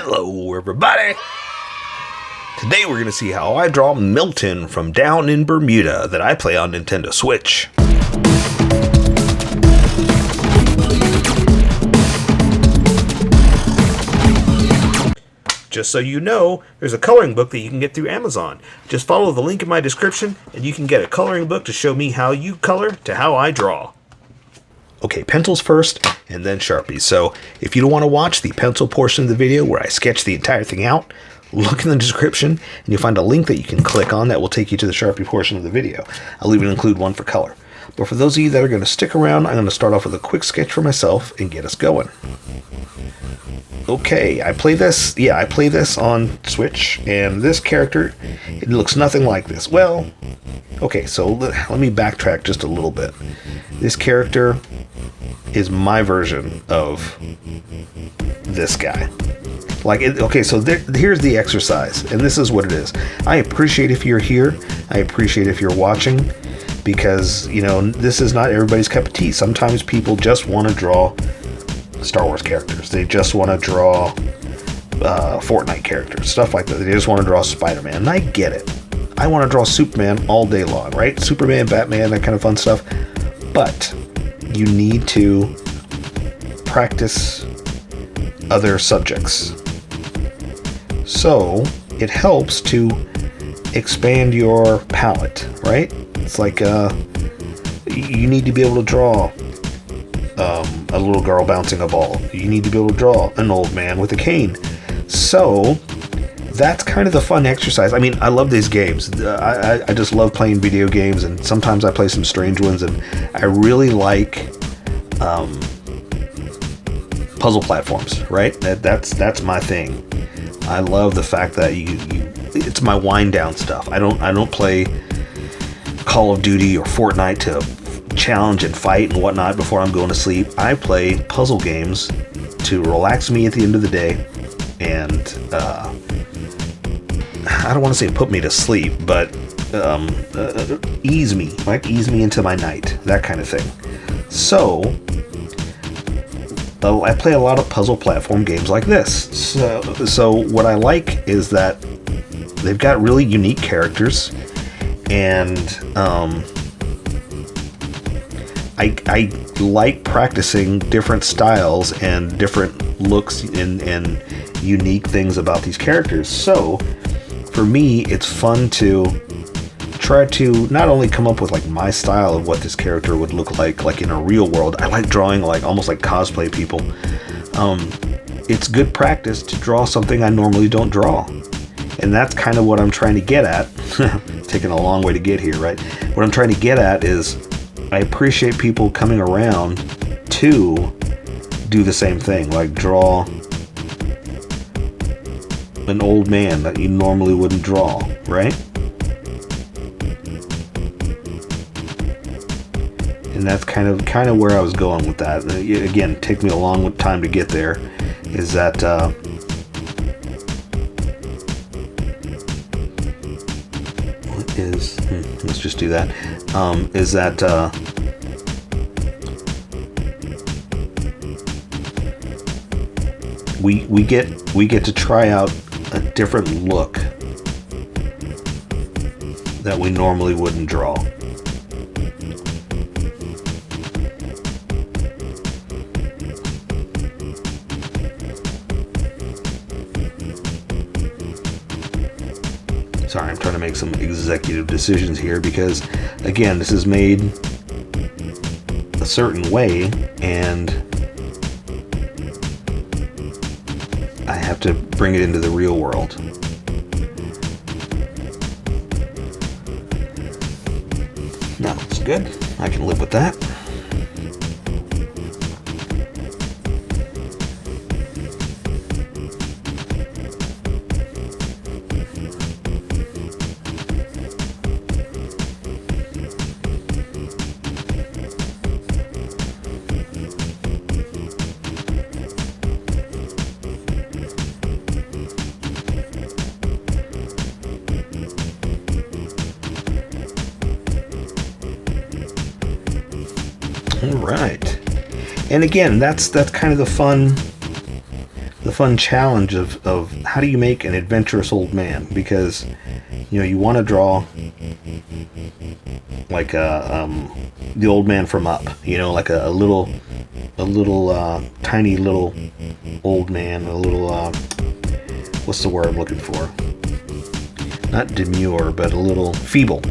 Hello everybody! Today we're going to see how I draw Milton from Down in Bermuda that I play on Nintendo Switch. Just so you know, there's a coloring book that you can get through Amazon. Just follow the link in my description and you can get a coloring book to show me how you color to how I draw. Okay, pencils first, and then Sharpies. So, if you don't want to watch the pencil portion of the video where I sketch the entire thing out, look in the description, and you'll find a link that you can click on that will take you to the Sharpie portion of the video. I'll even include one for color. But for those of you that are going to stick around, I'm going to start off with a quick sketch for myself and get us going. Okay, I play this on Switch, and this character, it looks nothing like this. Well, okay, so let me backtrack just a little bit. This character is my version of this guy. Okay, so here's the exercise, and this is what it is. I appreciate if you're here. I appreciate if you're watching, because, you know, this is not everybody's cup of tea. Sometimes people just want to draw Star Wars characters. They just want to draw Fortnite characters, stuff like that. They just want to draw Spider-Man, and I get it. I want to draw Superman all day long, right? Superman, Batman, that kind of fun stuff. But you need to practice other subjects. So it helps to expand your palette, right? It's like you need to be able to draw a little girl bouncing a ball. You need to be able to draw an old man with a cane. So that's kind of the fun exercise. I mean, I love these games. I just love playing video games, and sometimes I play some strange ones, and I really like puzzle platforms, right? That's my thing. I love the fact that it's my wind down stuff. I don't play Call of Duty or Fortnite to challenge and fight and whatnot before I'm going to sleep. I play puzzle games to relax me at the end of the day, and I don't want to say put me to sleep, but ease me into my night, that kind of thing. So I play a lot of puzzle platform games like this. So what I like is that they've got really unique characters, and I like practicing different styles and different looks and unique things about these characters. So for me, it's fun to try to not only come up with like my style of what this character would look like in a real world. I like drawing like almost like cosplay people. It's good practice to draw something I normally don't draw, and that's kind of what I'm trying to get at. Taking a long way to get here, right? What I'm trying to get at is I appreciate people coming around to do the same thing, like draw an old man that you normally wouldn't draw, right? And that's kind of where I was going with that. Again, it took me a long time to get there. Is that let's just do that. Is that we get to try out a different look that we normally wouldn't draw. Sorry, I'm trying to make some executive decisions here because, again, this is made a certain way, and I have to bring it into the real world. No, it's good. I can live with that. All right, and again, that's kind of the the fun challenge of how do you make an adventurous old man, because you want to draw like the old man from Up, like a little tiny little old man, a little what's the word I'm looking for? Not demure, but a little feeble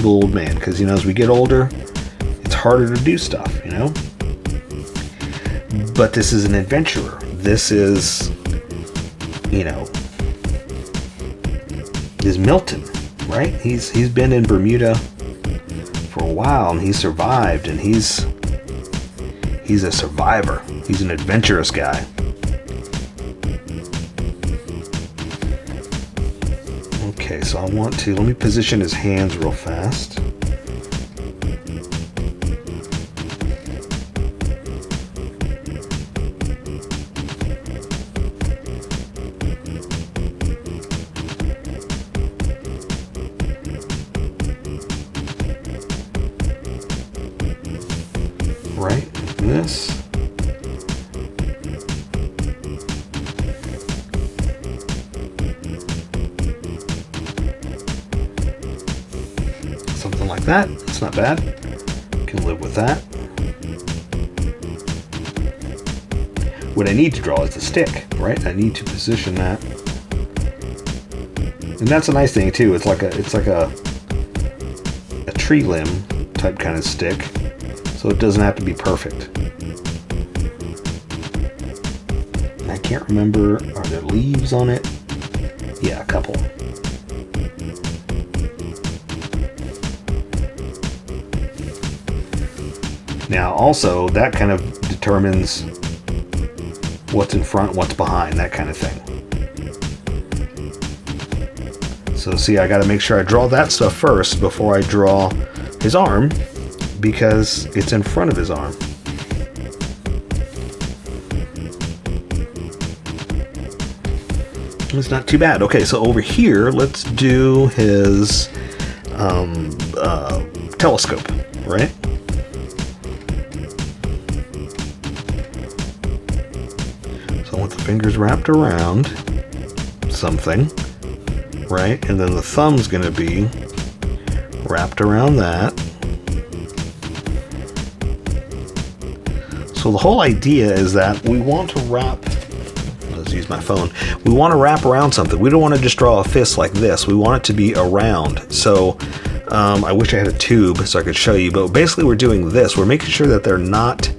old man, because as we get older, it's harder to do stuff, But this is an adventurer. This is, is Milton, right? He's been in Bermuda for a while, and he's survived, and he's a survivor. He's an adventurous guy. Okay, so let me position his hands real fast. Right, like this. Something like that. It's not bad. Can live with that. What I need to draw is the stick, right? I need to position that. And that's a nice thing too. It's like a tree limb type kind of stick. So it doesn't have to be perfect. I can't remember, are there leaves on it? Yeah, a couple. Now also, that kind of determines what's in front, what's behind, that kind of thing. So see, I gotta make sure I draw that stuff first before I draw his arm, because it's in front of his arm. It's not too bad. Okay, so over here, let's do his telescope, right? So I want the fingers wrapped around something, right? And then the thumb's gonna be wrapped around that. So the whole idea is that we want to wrap, let's use my phone, we want to wrap around something. We don't want to just draw a fist like this. We want it to be around. So I wish I had a tube so I could show you, but basically we're doing this. We're making sure that they're not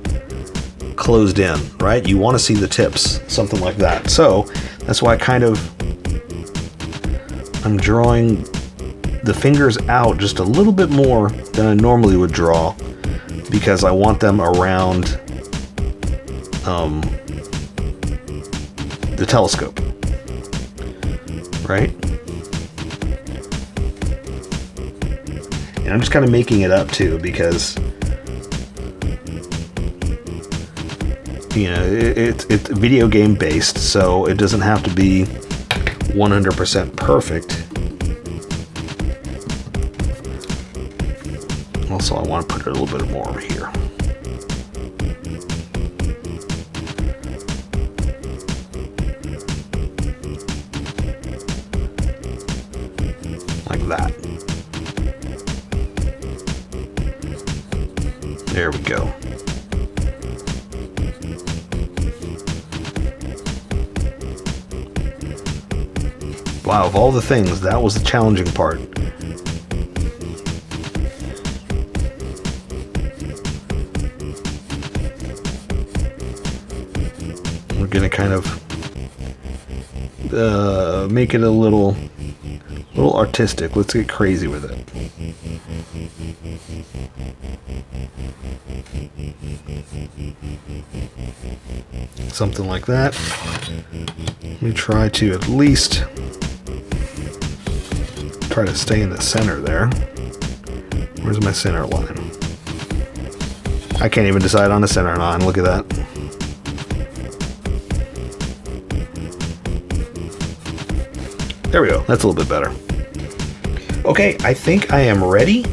closed in, right? You want to see the tips, something like that. So that's why I'm drawing the fingers out just a little bit more than I normally would draw, because I want them around the telescope, right? And I'm just kind of making it up too, because it's video game based, so it doesn't have to be 100% perfect. Also, I want to put a little bit more over here. Like that. There we go. Wow, of all the things, that was the challenging part. We're gonna kind of make it a little artistic. Let's get crazy with it. Something like that. Let me try to at least try to stay in the center there. Where's my center line? I can't even decide on a center line. Look at that. There we go. That's a little bit better. Okay, I think I am ready.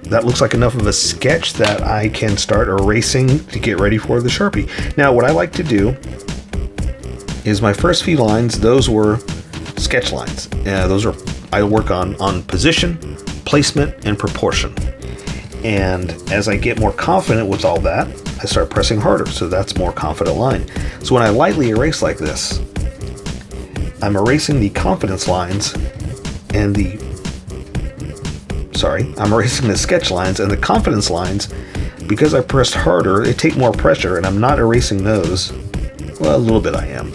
That looks like enough of a sketch that I can start erasing to get ready for the Sharpie. Now, what I like to do is my first few lines, those were sketch lines. Those are, I work on position, placement, and proportion. And as I get more confident with all that, I start pressing harder, so that's more confident line. So when I lightly erase like this, I'm erasing the confidence lines and I'm erasing the sketch lines and the confidence lines. Because I pressed harder, they take more pressure, and I'm not erasing those. Well, a little bit I am.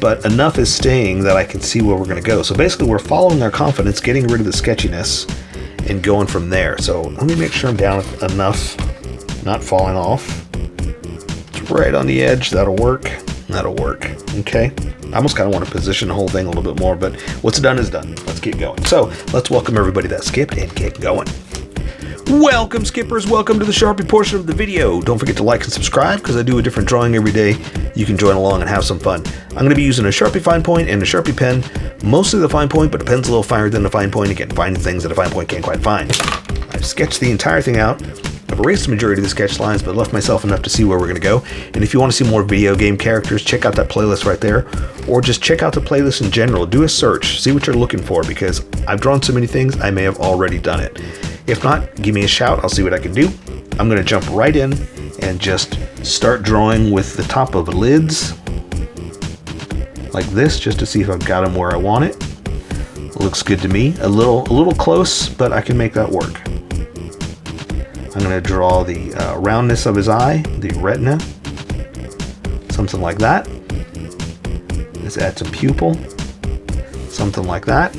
But enough is staying that I can see where we're going to go. So basically, we're following our confidence, getting rid of the sketchiness, and going from there. So let me make sure I'm down enough, not falling off. It's right on the edge. That'll work. That'll work. Okay. I almost kind of want to position the whole thing a little bit more, but what's done is done. Let's keep going. So let's welcome everybody that skipped and get going. Welcome, skippers. Welcome to the Sharpie portion of the video. Don't forget to like and subscribe because I do a different drawing every day. You can join along and have some fun. I'm going to be using a Sharpie fine point and a Sharpie pen. Mostly the fine point, but the pen's a little finer than the fine point. Again, finding things that a fine point can't quite find. I've sketched the entire thing out. I've erased the majority of the sketch lines, but left myself enough to see where we're going to go. And if you want to see more video game characters, check out that playlist right there. Or just check out the playlist in general. Do a search. See what you're looking for, because I've drawn so many things, I may have already done it. If not, give me a shout. I'll see what I can do. I'm going to jump right in and just start drawing with the top of the lids like this, just to see if I've got them where I want it. Looks good to me. A little close, but I can make that work. I'm going to draw the roundness of his eye, the retina, something like that. Let's add some pupil, something like that.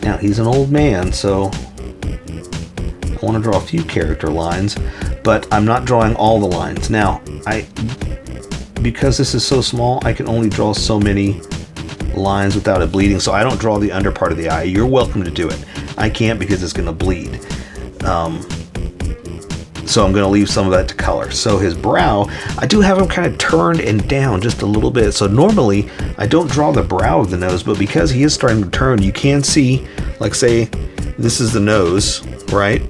Now he's an old man, so I want to draw a few character lines, but I'm not drawing all the lines. Now, because this is so small, I can only draw so many lines without it bleeding, so I don't draw the under part of the eye. You're welcome to do it. I can't because it's going to bleed. So I'm going to leave some of that to color. So his brow, I do have him kind of turned and down just a little bit. So normally I don't draw the brow of the nose, but because he is starting to turn, you can see, like say this is the nose, right?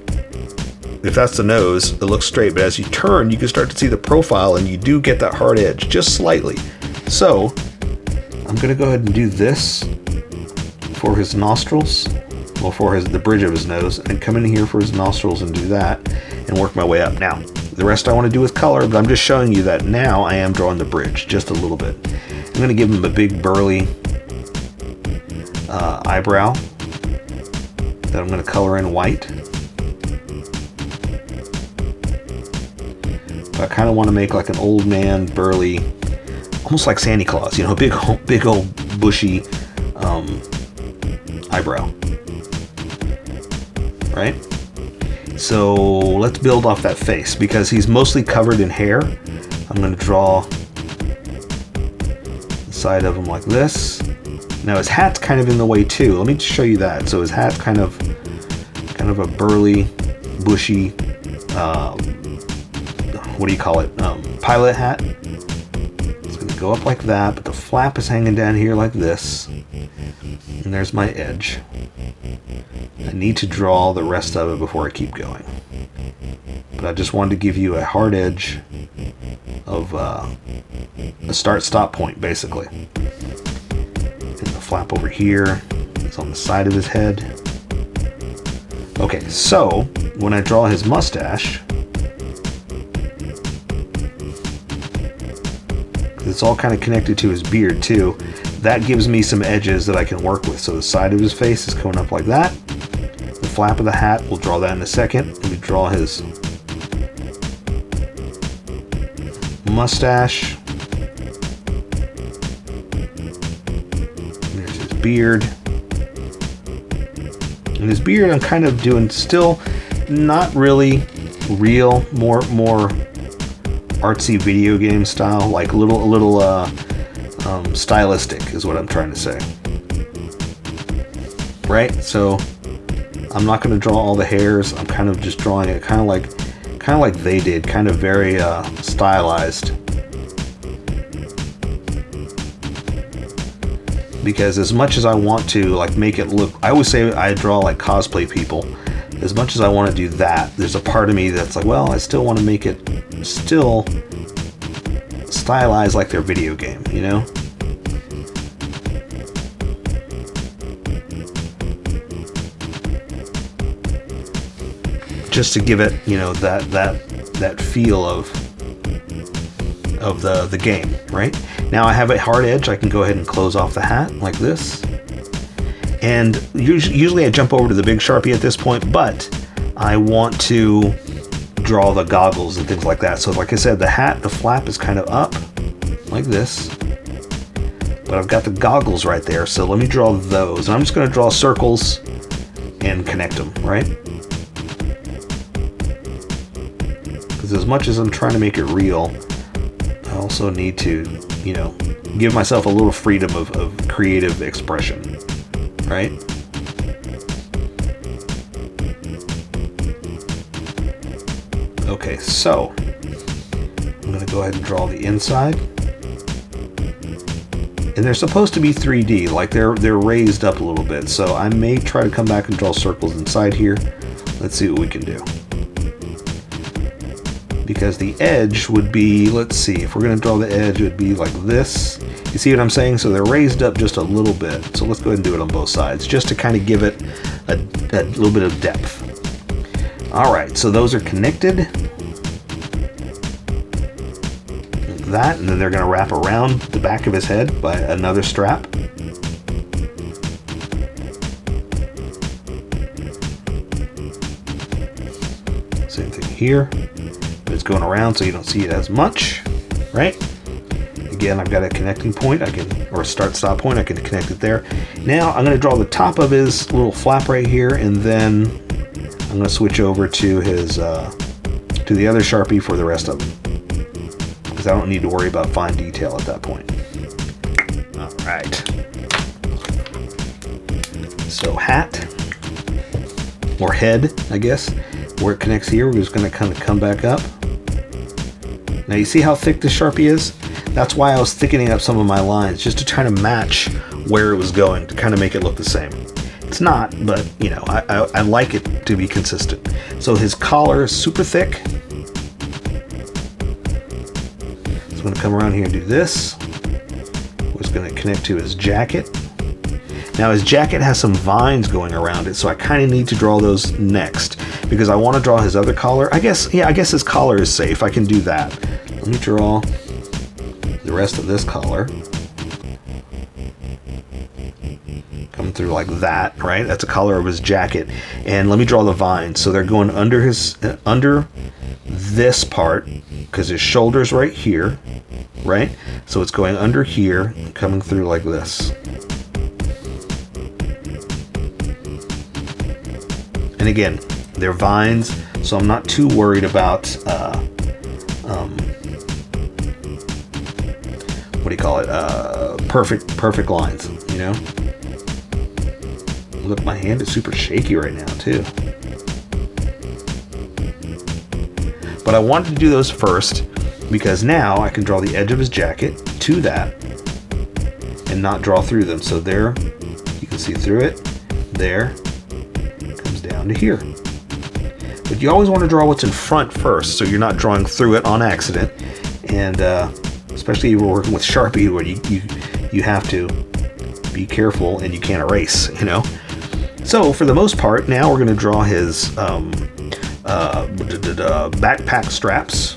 If that's the nose, it looks straight, but as you turn, you can start to see the profile, and you do get that hard edge just slightly. So I'm going to go ahead and do this for his nostrils, well, for the bridge of his nose, and come in here for his nostrils and do that, and work my way up. Now, the rest I want to do with color, but I'm just showing you that now I am drawing the bridge just a little bit. I'm going to give him a big burly eyebrow that I'm going to color in white. I kind of want to make like an old man, burly, almost like Santa Claus, you know, big old bushy eyebrow, right? So let's build off that face, because he's mostly covered in hair. I'm going to draw the side of him like this. Now his hat's kind of in the way too. Let me show you that. So his hat's kind of a burly, bushy, what do you call it? Pilot hat. It's going to go up like that, but the flap is hanging down here like this. And there's my edge. I need to draw the rest of it before I keep going. But I just wanted to give you a hard edge of a start-stop point, basically. And the flap over here is on the side of his head. Okay, so when I draw his mustache, it's all kind of connected to his beard too. That gives me some edges that I can work with. So the side of his face is coming up like that. The flap of the hat, we'll draw that in a second. Let me draw his mustache. There's his beard. And his beard I'm kind of doing still not really real, more artsy video game style, like a little stylistic is what I'm trying to say, right? So I'm not going to draw all the hairs. I'm kind of just drawing it kind of like they did, kind of very stylized, because as much as I want to like make it look, I always say I draw like cosplay people. As much as I want to do that, there's a part of me that's like, well, I still want to make it still stylized like their video game, you know? Just to give it, you know, that feel of the game, right? Now I have a hard edge. I can go ahead and close off the hat like this. And usually I jump over to the big Sharpie at this point, but I want to draw the goggles and things like that. So like I said, the hat, the flap is kind of up like this, but I've got the goggles right there. So let me draw those. And I'm just going to draw circles and connect them, right? Because as much as I'm trying to make it real, I also need to, you know, give myself a little freedom of creative expression, right? Okay, so I'm going to go ahead and draw the inside. And they're supposed to be 3D, like they're raised up a little bit. So I may try to come back and draw circles inside here. Let's see what we can do. Because the edge would be, let's see, if we're going to draw the edge, it would be like this. You see what I'm saying? So they're raised up just a little bit. So let's go ahead and do it on both sides, just to kind of give it a little bit of depth. All right, so those are connected. Like that, and then they're going to wrap around the back of his head by another strap. Same thing here. It's going around so you don't see it as much, right? Again, I've got a connecting point, or a start-stop point, I can connect it there. Now I'm going to draw the top of his little flap right here, and then I'm going to switch over to his, to the other Sharpie for the rest of them. Because I don't need to worry about fine detail at that point. All right. So hat, or head, I guess, where it connects here, we're just going to kind of come back up. Now you see how thick this Sharpie is? That's why I was thickening up some of my lines, just to try to match where it was going, to kind of make it look the same. It's not, but you know, I like it to be consistent. So his collar is super thick. So I'm going to come around here and do this. We're just going to connect to his jacket. Now his jacket has some vines going around it, so I kind of need to draw those next, because I want to draw his other collar. I guess his collar is safe. I can do that. Let me draw the rest of this collar. Come through like that, right? That's a collar of his jacket. And let me draw the vines. So they're going under his, under this part, because his shoulder's right here, right? So it's going under here and coming through like this. And again, they're vines, so I'm not too worried about what do you call it? Perfect lines, you know? Look, my hand is super shaky right now too. But I wanted to do those first because now I can draw the edge of his jacket to that and not draw through them. So there, you can see through it, there, comes down to here. But you always want to draw what's in front first, so you're not drawing through it on accident. And especially if we're working with Sharpie, where you have to be careful and you can't erase, you know. So for the most part, now we're going to draw his backpack straps,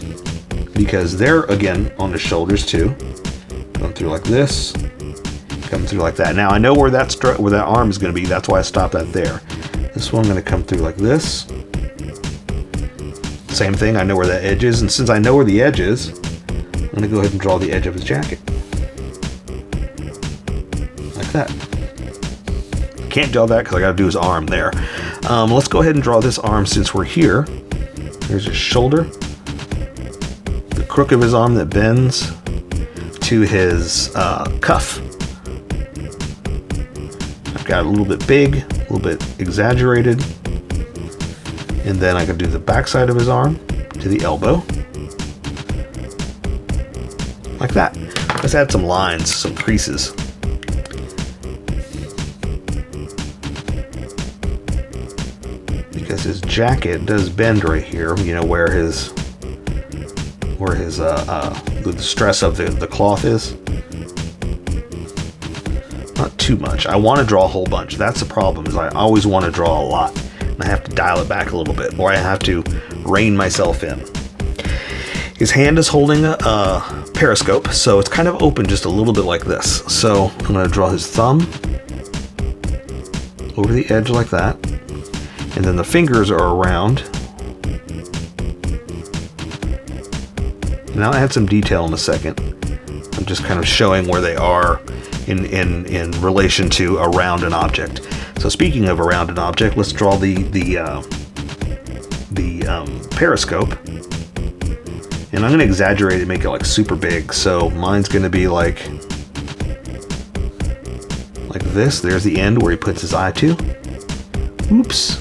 because they're again on the shoulders too. Going through like this, coming through like that. Now I know where that arm is going to be. That's why I stopped that there. This one I'm going to come through like this. Same thing, I know where that edge is, and since I know where the edge is, I'm going to go ahead and draw the edge of his jacket. Like that. Can't draw that because I got to do his arm there. Let's go ahead and draw this arm since we're here. There's his shoulder. The crook of his arm that bends to his cuff. I've got a little bit big, a little bit exaggerated. And then I can do the back side of his arm to the elbow. Like that. Let's add some lines, some creases. Because his jacket does bend right here, you know, where his the the stress of the cloth is. Not too much. I want to draw a whole bunch. That's the problem, is I always want to draw a lot. And I have to dial it back a little bit, or I have to rein myself in. His hand is holding a periscope, so it's kind of open just a little bit like this. So I'm going to draw his thumb over the edge like that. And then the fingers are around. And I'll add some detail in a second. I'm just kind of showing where they are in relation to around an object. So speaking of around an object, let's draw the periscope. And I'm going to exaggerate it, make it like super big. So mine's going to be like this. There's the end where he puts his eye to. Oops.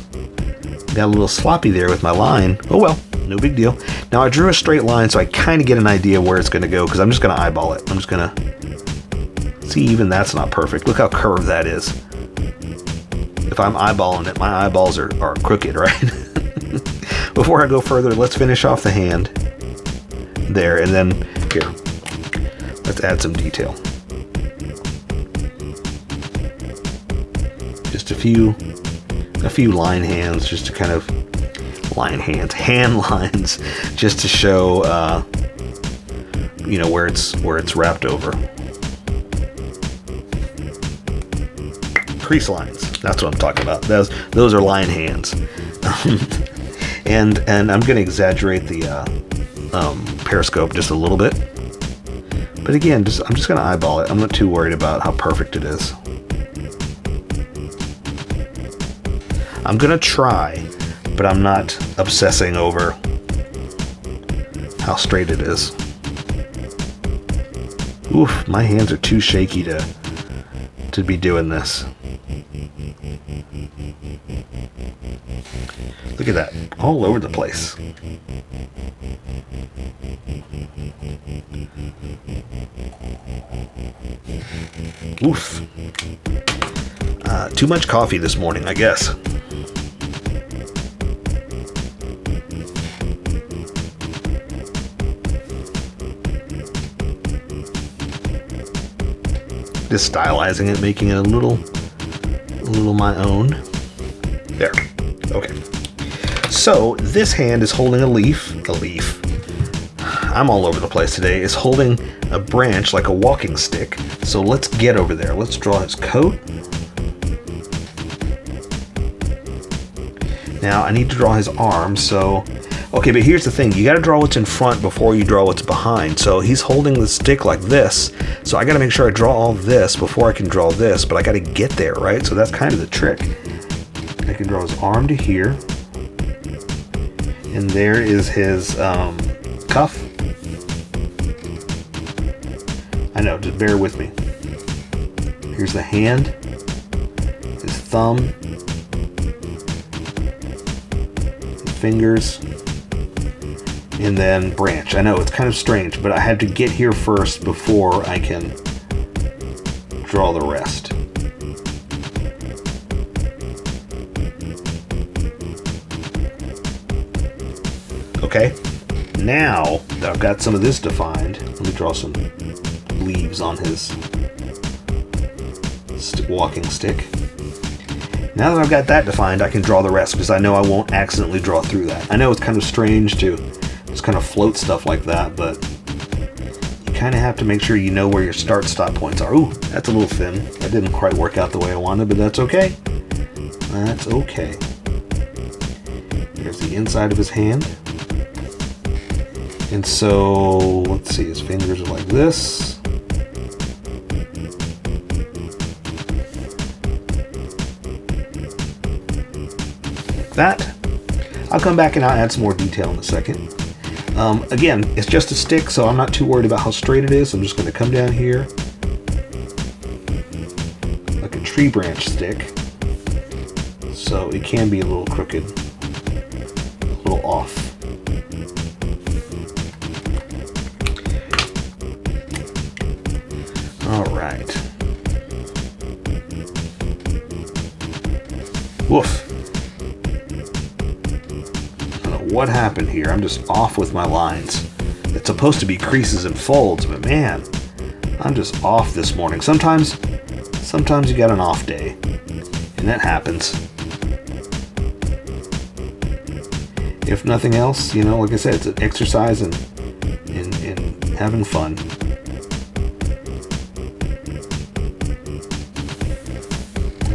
Got a little sloppy there with my line. Oh well, no big deal. Now I drew a straight line, so I kind of get an idea where it's going to go, because I'm just going to eyeball it. I'm just going to see, even that's not perfect. Look how curved that is. If I'm eyeballing it, my eyeballs are crooked, right? Before I go further, let's finish off the hand there, and then here, let's add some detail. Just a few line hands, just to kind of hand lines, just to show you know, where it's wrapped over. Crease lines, that's what I'm talking about. Those are line hands. and I'm going to exaggerate the periscope just a little bit, but again, I'm just going to eyeball it. I'm not too worried about how perfect it is. I'm going to try, but I'm not obsessing over how straight it is. Oof, my hands are too shaky to be doing this. Look at that, all over the place. Oof. Too much coffee this morning, I guess. Just stylizing it, making it a little my own. There. Okay. So this hand is holding a leaf. I'm all over the place today. It's holding a branch like a walking stick. So let's get over there. Let's draw his coat. Now I need to draw his arms. So, okay, but here's the thing. You got to draw what's in front before you draw what's behind. So he's holding the stick like this. So I got to make sure I draw all this before I can draw this. But I got to get there, right? So that's kind of the trick. I can draw his arm to here. And there is his cuff. I know, just bear with me. Here's the hand, his thumb, fingers, and then branch. I know, it's kind of strange, but I had to get here first before I can draw the rest. Okay, now that I've got some of this defined, let me draw some leaves on his walking stick. Now that I've got that defined, I can draw the rest, because I know I won't accidentally draw through that. I know it's kind of strange to just kind of float stuff like that, but you kind of have to make sure you know where your start-stop points are. Ooh, that's a little thin. That didn't quite work out the way I wanted, but that's okay. That's okay. There's the inside of his hand. And so, let's see, his fingers are like this. That. I'll come back and I'll add some more detail in a second. Again, it's just a stick, so I'm not too worried about how straight it is. I'm just going to come down here like a tree branch stick. So it can be a little crooked, a little off. All right. Woof. What happened here? I'm just off with my lines. It's supposed to be creases and folds, but man, I'm just off this morning. Sometimes you got an off day, and that happens. If nothing else, you know, like I said, it's an exercise in having fun.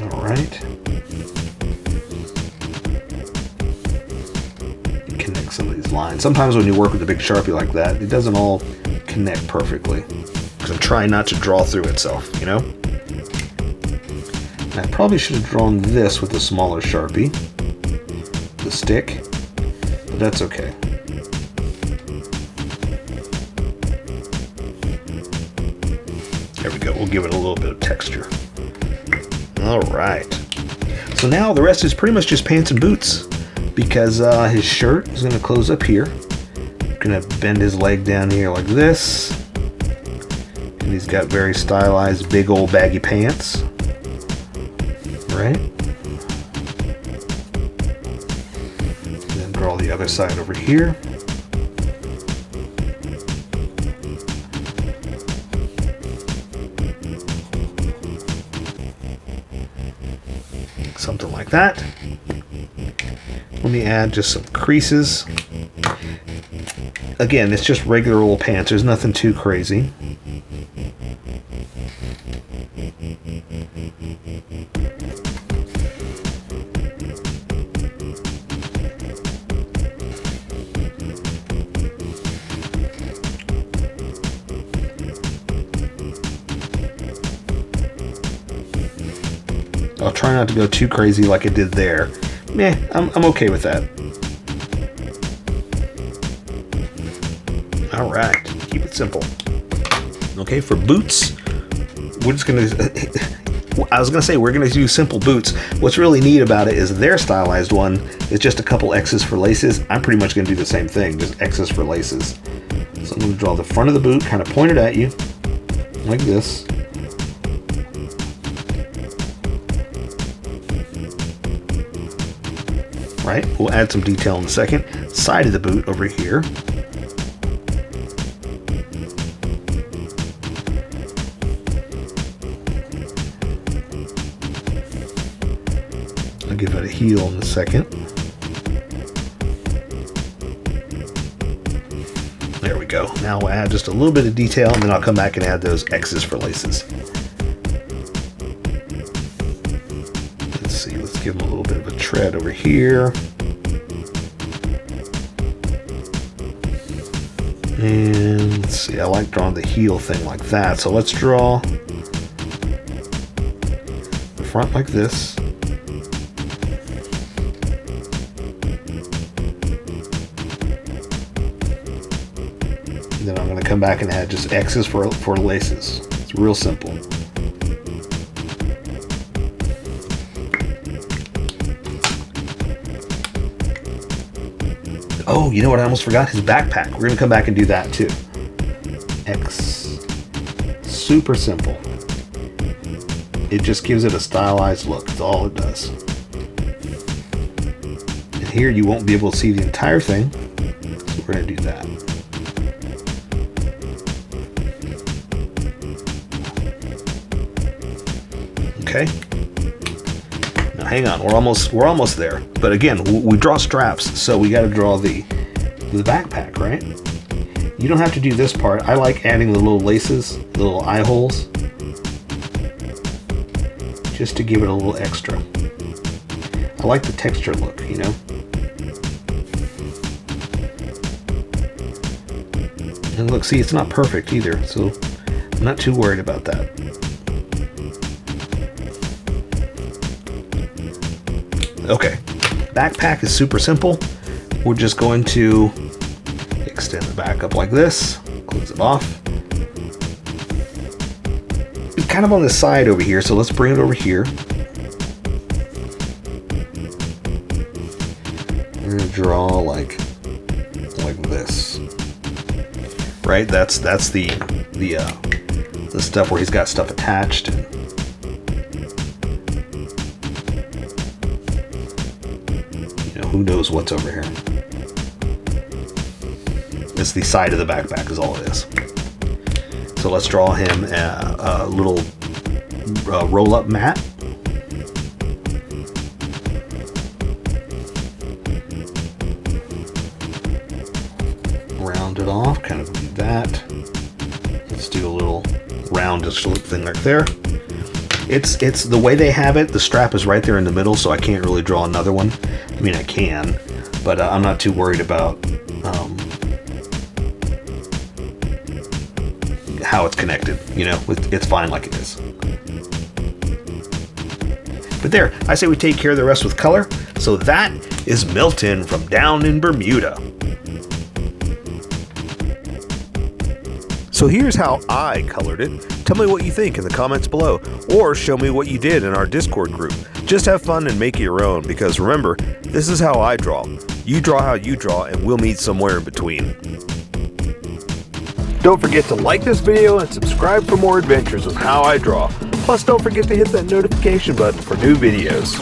All right. Connect some of these lines. Sometimes when you work with a big Sharpie like that, it doesn't all connect perfectly, because I'm trying not to draw through itself, you know? And I probably should have drawn this with a smaller Sharpie, the stick, but that's okay. There we go. We'll give it a little bit of texture. All right. So now the rest is pretty much just pants and boots, because his shirt is going to close up here. I'm going to bend his leg down here like this. And he's got very stylized big old baggy pants. Right? And then draw the other side over here. Something like that. Let me add just some creases. Again, it's just regular old pants. There's nothing too crazy. I'll try not to go too crazy like I did there. Meh, I'm okay with that. All right, keep it simple. Okay, for boots, we're just gonna, I was gonna say we're gonna do simple boots. What's really neat about it is their stylized one is just a couple X's for laces. I'm pretty much gonna do the same thing, just X's for laces. So I'm gonna draw the front of the boot, kind of pointed at you, like this. Right, we'll add some detail in a second. Side of the boot over here. I'll give it a heel in a second. There we go. Now we'll add just a little bit of detail, and then I'll come back and add those X's for laces. Let's see, let's give them a little bit of a tread over here. And let's see, I like drawing the heel thing like that. So let's draw the front like this. And then I'm going to come back and add just X's for laces. It's real simple. Oh, you know what I almost forgot? His backpack. We're going to come back and do that too. X. Super simple. It just gives it a stylized look. That's all it does. And here you won't be able to see the entire thing. So we're going to do that. Okay. Now hang on, we're almost there. But again, we draw straps, so we got to draw the backpack, right? You don't have to do this part. I like adding the little laces, the little eye holes, just to give it a little extra. I like the texture look, you know? And look, see, it's not perfect either, so I'm not too worried about that. Okay, backpack is super simple. We're just going to extend the back up like this, close it off. It's kind of on the side over here, so let's bring it over here. We're gonna draw like this, right? That's the stuff where he's got stuff attached. And who knows what's over here. It's the side of the backpack is all it is. So let's draw him a little roll-up mat. Round it off, kind of do that. Let's do a little roundish thing right there. It's the way they have it. The strap is right there in the middle, so I can't really draw another one. I mean, I can, but I'm not too worried about how it's connected. You know, it's fine like it is. But there, I say we take care of the rest with color. So that is Milton from Down in Bermuda. So here's how I colored it. Tell me what you think in the comments below, or show me what you did in our Discord group. Just have fun and make it your own, because remember, this is how I draw. You draw how you draw, and we'll meet somewhere in between. Don't forget to like this video and subscribe for more adventures of How I Draw. Plus, don't forget to hit that notification button for new videos.